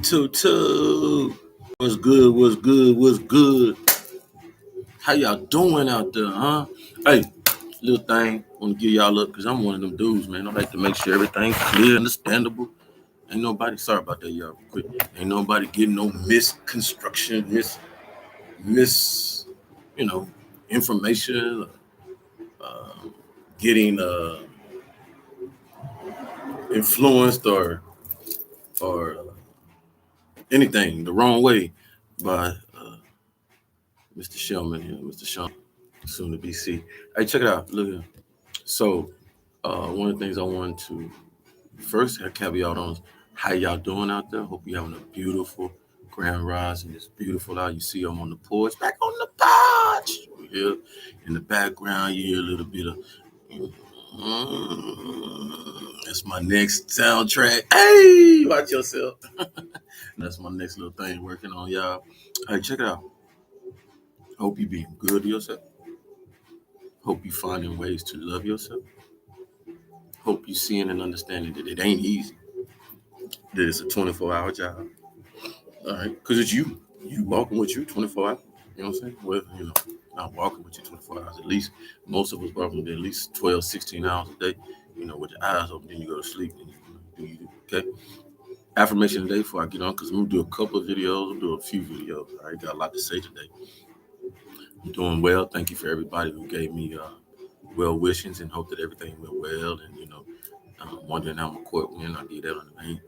Two. What's good? What's good? What's good? How y'all doing out there, huh? Hey, little thing, want to give y'all up because I'm one of them dudes, man. I like to make sure everything's clear, understandable. Ain't nobody, sorry about that, y'all, quick. Ain't nobody getting no misconstruction, miss, you know, information, uh, getting influenced or anything the wrong way by Mr. Shellman here, Mr. Sean, soon to be C. Hey, check it out. Look here. So, one of the things I wanted to first have caveat on is how y'all doing out there. Hope you're having a beautiful grand rise and it's beautiful out. You see I'm on the porch, back on the porch. You hear in the background, you hear a little bit of. That's my next soundtrack. Hey, watch yourself. That's my next little thing working on y'all. Hey, check it out. Hope you being good to yourself. Hope you finding ways to love yourself. Hope you seeing and understanding that it ain't easy. That it's a 24-hour job. All right, because it's you. You walking with you 24 hours. You know what I'm saying? Well, not walking with you 24 hours. At least most of us walking at least 12, 16 hours a day. With your eyes open, then you go to sleep. And do you okay? Affirmation today before I get on, because I'm gonna do a couple of videos. I'm do a few videos. I already got a lot to say today. I'm doing well. Thank you for everybody who gave me well wishes and hope that everything went well. And wondering how my court went. I'll get that on the main.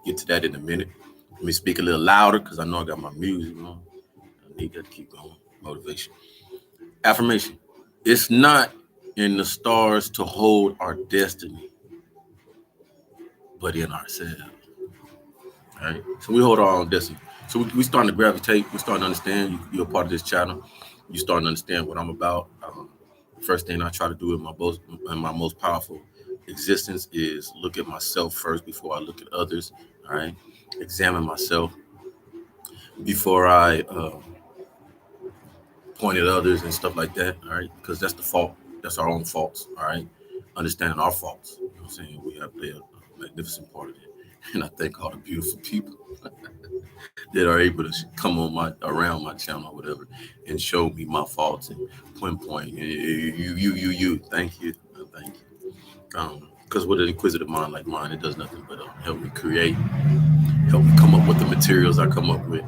Get to that in a minute. Let me speak a little louder because I know I got my music on. I need that to keep going. Motivation. Affirmation. It's not in the stars to hold our destiny, but in ourselves. All right. So we hold our own destiny. So we starting to gravitate. We're starting to understand. You're a part of this channel. You're starting to understand what I'm about. First thing I try to do in my most powerful existence is look at myself first before I look at others. All right. Examine myself before I point at others and stuff like that. All right. Because that's the fault. That's our own faults. All right. Understanding our faults. You know what I'm saying? We have played a magnificent part of it. And I thank all the beautiful people that are able to come on around my channel or whatever and show me my faults and point. You. Thank you. Thank you. Because with an inquisitive mind like mine, it does nothing but help me create, help me come up with the materials I come up with,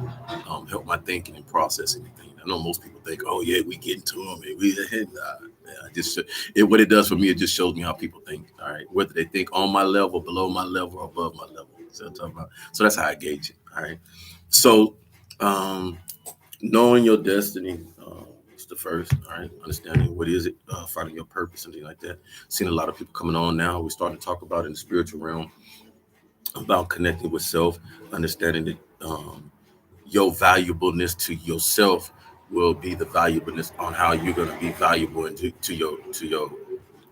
help my thinking and processing and things. I know most people think, oh yeah, we get into them and we I just what it does for me, it just shows me how people think. All right, whether they think on my level, below my level, or above my level. So I'm talking about. So that's how I gauge it. All right. So knowing your destiny is the first. All right, understanding what is it, finding your purpose and things like that. Seeing a lot of people coming on now. We're starting to talk about in the spiritual realm about connecting with self, understanding that your valuableness to yourself will be the valuableness on how you're going to be valuable to your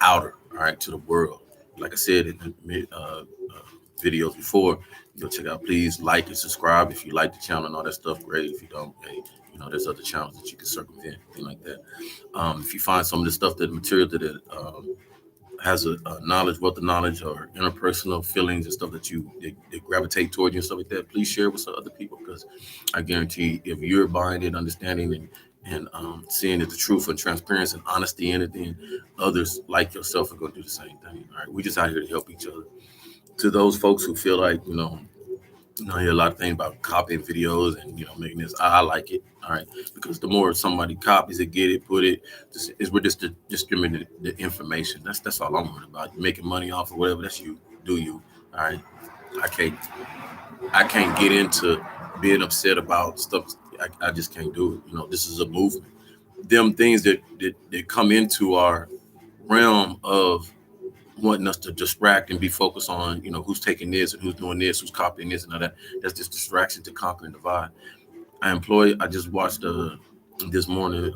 outer, all right, to the world. Like I said in the videos before, check out, please like and subscribe if you like the channel and all that stuff. Great. If you don't, hey, there's other channels that you can circumvent, things like that. If you find some of the stuff, that material that has a knowledge, wealth of knowledge, or interpersonal feelings and stuff that they gravitate toward you and stuff like that, please share with some other people, because I guarantee if you're buying it, understanding and seeing that the truth and transparency and honesty in it, then others like yourself are going to do the same thing. All right, we just out here to help each other. To those folks who feel like I hear a lot of things about copying videos and making this. I like it, all right, because the more somebody copies it, get it, put it, we're just distributing the information. That's all I'm worried about. Making money off of whatever. That's you. Do you? All right. I can't get into being upset about stuff. I just can't do it. This is a movement. Them things that come into our realm of wanting us to distract and be focused on, who's taking this and who's doing this, who's copying this and all that. That's just distraction to conquer and divide. I just watched this morning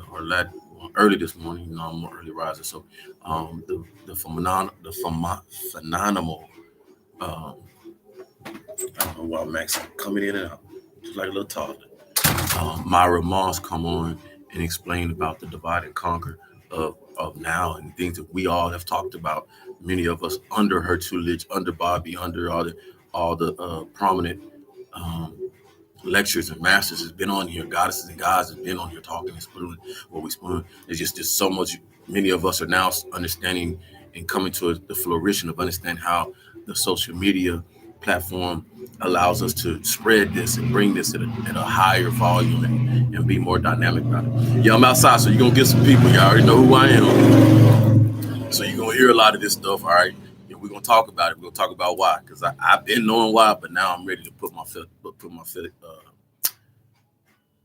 early this morning. I'm an early riser, so the phenomenal. I don't know why Max coming in and out, just like a little toddler. Myra Moss come on and explain about the divide and conquer of now and things that we all have talked about. Many of us under her tutelage, under Bobby, under all the prominent um, lectures and masters has been on here. Goddesses and gods has been on here talking and spooning what we spoon. It's just there's so much. Many of us are now understanding and coming to the flourishing of understanding how the social media platform allows us to spread this and bring this at a higher volume and be more dynamic about it. Yeah, I'm outside, so you're gonna get some people. You already know who I am. So you're gonna hear a lot of this stuff, all right? And we're gonna talk about it. We're gonna talk about why. Because I've been knowing why, but now I'm ready to put my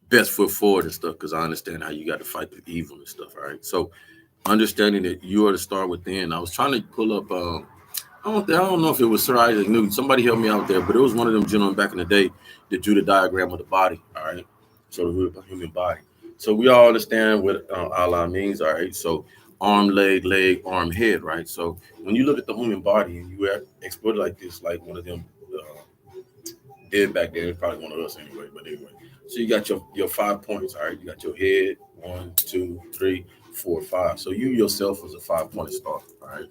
best foot forward and stuff because I understand how you got to fight the evil and stuff. All right. So understanding that you are the star within. I was trying to pull up. I don't know if it was Sir Isaac Newton. Somebody helped me out there, but it was one of them gentlemen back in the day that drew the diagram of the body. All right. So the human body. So we all understand what Allah means. All right. So arm, leg, arm, head. Right. So when you look at the human body and you explore it like this, like one of them. Did back then. It's probably one of us anyway. But anyway, so you got your 5 points. All right, you got your head, 1, 2, 3, 4, 5. So you yourself was a 5 pointed star. All right,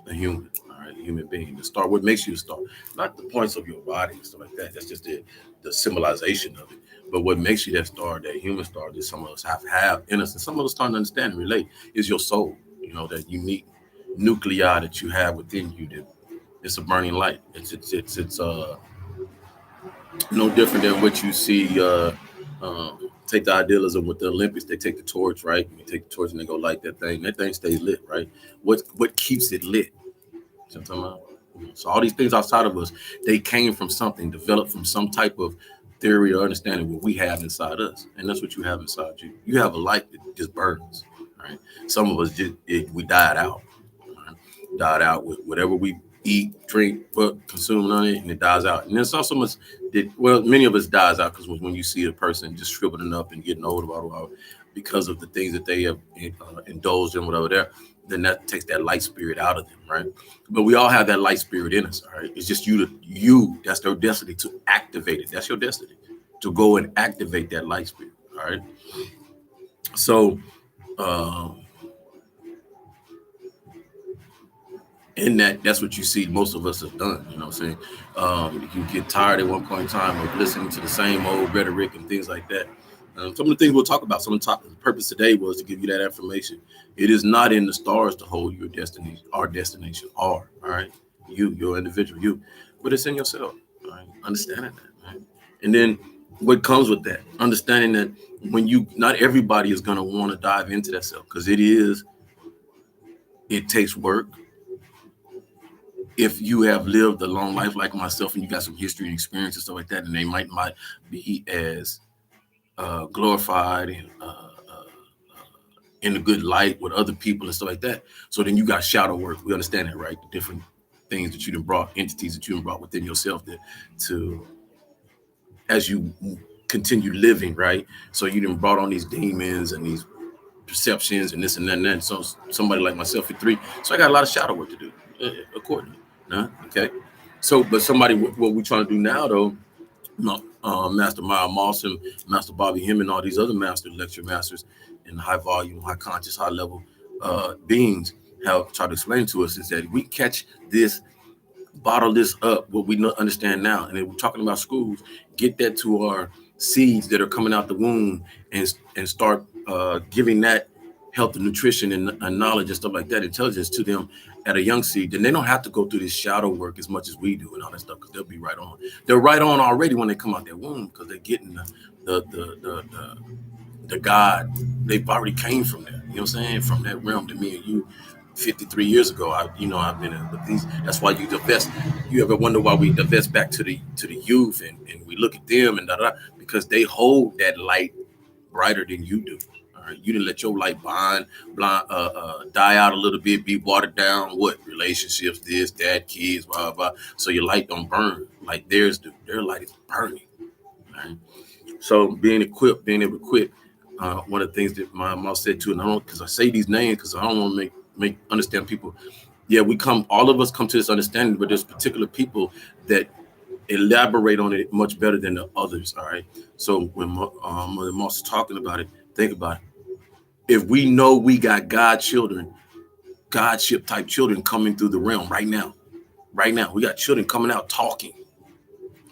a human. All right, a human being. The star. What makes you a star? Not the points of your body and stuff like that. That's just the symbolization of it. But what makes you that star, that human star that some of us have in us, and some of us starting to understand and relate, is your soul. You know, that unique nuclei that you have within you. That it's a burning light. It's no different than what you see. Take the idealism with the Olympics. They take the torch, right? You take the torch and they go light that thing. That thing stays lit, right? What keeps it lit? You know what I'm talking about? So all these things outside of us, they came from something, developed from some type of theory or understanding what we have inside us, and that's what you have inside you. You have a light that just burns, right? Some of us we died out, right? Died out with whatever we eat, drink, but consume on it, and it dies out. And then some of us did well. Many of us dies out because when you see a person just shriveling up and getting old, because of the things that they have indulged in, whatever there, then that takes that light spirit out of them, right? But we all have that light spirit in us, all right? It's just you. That's their destiny to activate it. That's your destiny to go and activate that light spirit, all right? So, um, in that's what you see most of us have done. You know what I'm saying? You get tired at one point in time of listening to the same old rhetoric and things like that. Some of the things we'll talk about, the purpose today was to give you that information. It is not in the stars to hold your destiny, our destination, all right? Your individual, but it's in yourself, all right? Understanding that, right? And then what comes with that, understanding that not everybody is going to want to dive into that self because it takes work. If you have lived a long life like myself and you got some history and experience and stuff like that, and they might be as glorified and in a good light with other people and stuff like that. So then you got shadow work. We understand that, right? The different things that you done brought, entities that you done brought within yourself to as you continue living, right? So you done brought on these demons and these perceptions and this and that and that. So somebody like myself at 3, so I got a lot of shadow work to do, accordingly. Okay. So, but somebody, what we're trying to do now, though, Master Miles Moss and Master Bobby Him and all these other lecture masters in high volume, high conscious, high level beings have tried to explain to us is that we catch this, bottle this up, what we understand now, and then we're talking about schools, get that to our seeds that are coming out the womb and start giving that health and nutrition and knowledge and stuff like that, intelligence to them at a young seed, then they don't have to go through this shadow work as much as we do and all that stuff because they'll be right on. They're right on already when they come out their womb because they're getting the God. They've already came from there. You know what I'm saying? From that realm to me and you 53 years ago. I've been in with these. That's why you divest. You ever wonder why we divest back to the youth and we look at them and because they hold that light brighter than you do. All right, you didn't let your light die out a little bit, be watered down. What relationships, this, that, kids, blah blah. So your light don't burn like theirs do. Their light is burning. Right? So being able to equip. One of the things that my mom said too, and I don't because I say these names because I don't want to make understand people. Yeah, all of us come to this understanding, but there's particular people that elaborate on it much better than the others. All right. So when Mother Moss is talking about it, think about it. If we know we got Godship type children coming through the realm right now, we got children coming out talking.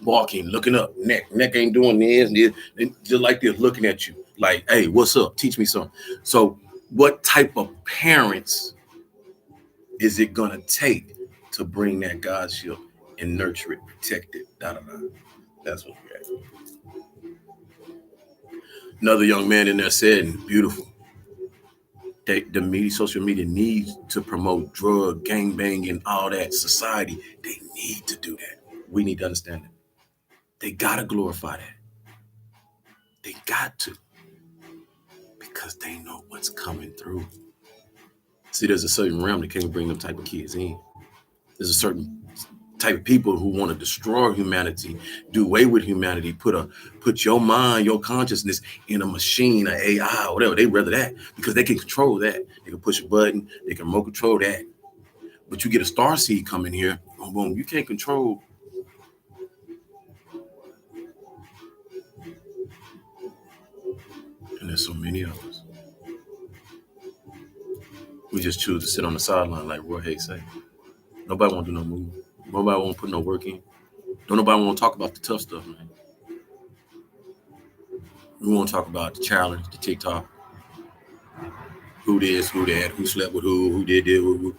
walking, looking up, neck ain't doing this, they just like this, looking at you, like, hey, what's up? Teach me something. So, what type of parents is it gonna take to bring that Godship and nurture it, protect it? Da da da. That's what we're at. Another young man in there said, beautiful. The media, social media needs to promote drug, gang banging, all that. Society, they need to do that. We need to understand that. They gotta glorify that. They got to, because they know what's coming through. See, there's a certain realm that can't bring them type of kids in. There's a certain type of people who want to destroy humanity, do away with humanity, put your mind, your consciousness in a machine, an AI, whatever. They rather that because they can control that. They can push a button, they can remote control that. But you get a star seed coming here, boom, boom, you can't control. And there's so many of us. We just choose to sit on the sideline like Roy Hayes say. Nobody want to do no move. Nobody want to put no work in. Don't nobody want to talk about the tough stuff, man. We want to talk about the challenge, the TikTok, who this, who that, who slept with who did this, who.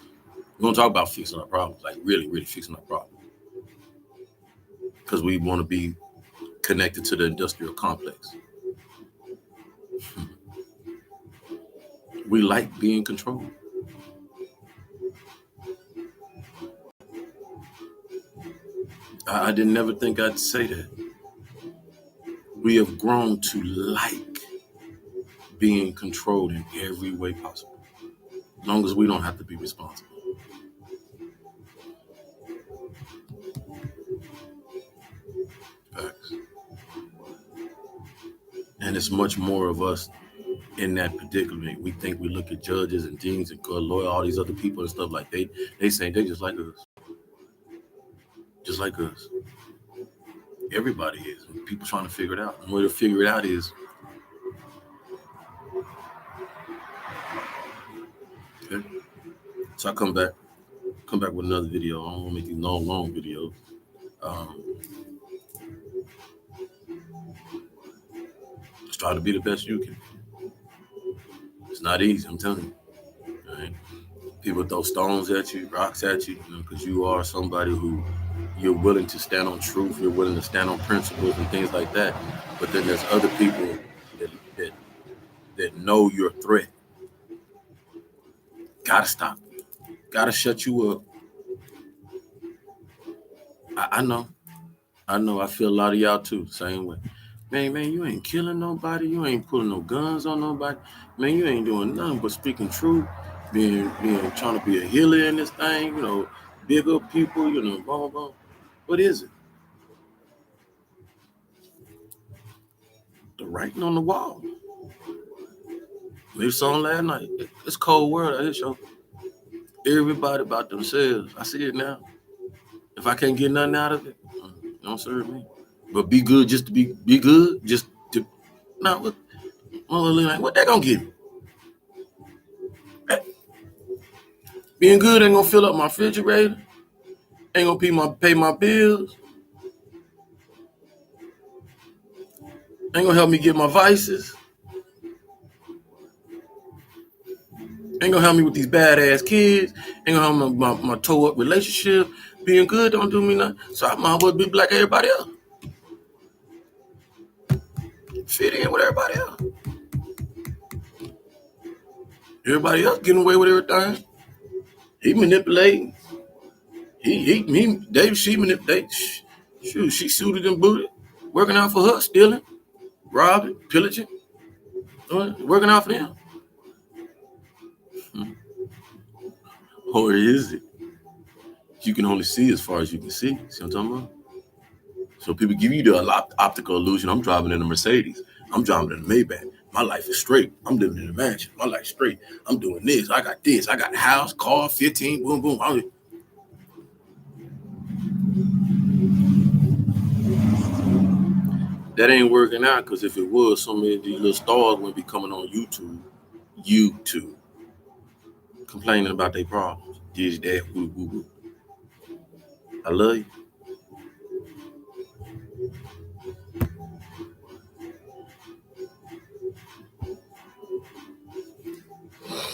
We don't talk about fixing our problems, like really, really fixing our problems, because we want to be connected to the industrial complex. We like being controlled. I didn't never think I'd say that. We have grown to like being controlled in every way possible, as long as we don't have to be responsible. Facts. And it's much more of us in that predicament. We think we look at judges and deans and lawyer, all these other people and stuff, like they say they just like us. Just like us. Everybody is. People trying to figure it out. And the way to figure it out is, okay. So I come back with another video. I don't want to make these long videos. Just try to be the best you can. It's not easy, I'm telling you. Right? People throw stones at you, rocks at you, because you are somebody who you're willing to stand on truth, you're willing to stand on principles and things like that. But then there's other people that know you're a threat. Gotta stop you. Gotta shut you up. I know. I feel a lot of y'all too, same way. Man, you ain't killing nobody. You ain't pulling no guns on nobody. Man, you ain't doing nothing but speaking truth, being trying to be a healer in this thing, big up people, blah, blah, blah. What is it? The writing on the wall. We saw last night. It's cold world out here, show. Everybody about themselves. I see it now. If I can't get nothing out of it, don't serve me. But be good just to be good, just to now what that gonna give me? Being good ain't gonna fill up my refrigerator, ain't gonna pay my bills, ain't gonna help me get my vices, ain't gonna help me with these badass kids, ain't gonna help my toe up relationship. Being good don't do me nothing. So I might as well be like everybody else. Fit in with everybody else. Everybody else getting away with everything. He manipulating. She manipulating. Shoot, she suited and booted. Working out for her, stealing, robbing, pillaging. Working out for them. Or is it? You can only see as far as you can see. See what I'm talking about? So people give you the optical illusion. I'm driving in a Mercedes. I'm driving in a Maybach. My life is straight. I'm living in a mansion. My life's straight. I'm doing this. I got this. I got a house, car, 15, boom, boom. That ain't working out, because if it was, so many of these little stars would be coming on YouTube, complaining about their problems. This, that, woo, woo, woo. I love you.